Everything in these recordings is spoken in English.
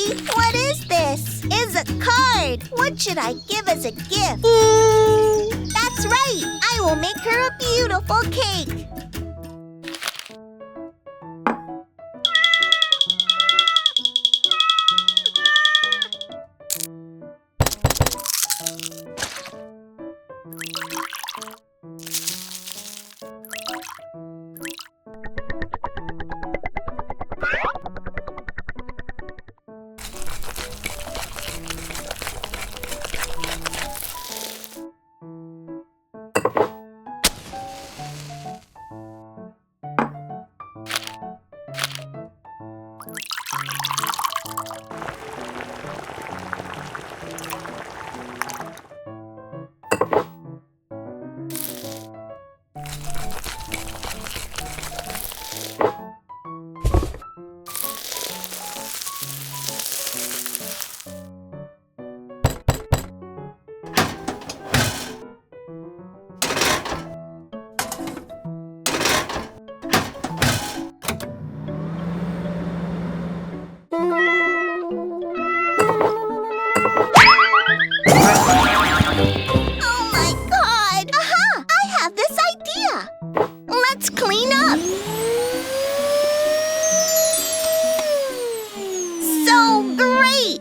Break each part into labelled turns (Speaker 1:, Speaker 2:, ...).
Speaker 1: Daddy, what is this? It's a card. What should I give as a gift? That's right. I will make her a beautiful cake. Oh my God! Aha! I have this idea! Let's clean up! So great!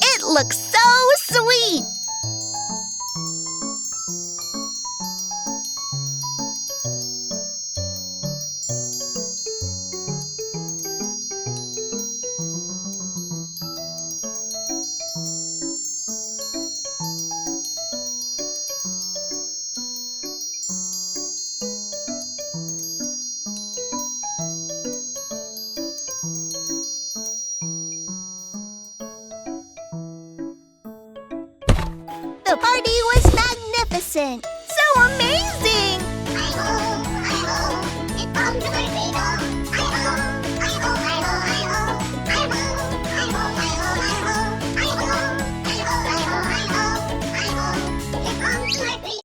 Speaker 1: It looks so sweet! The party was magnificent! So amazing!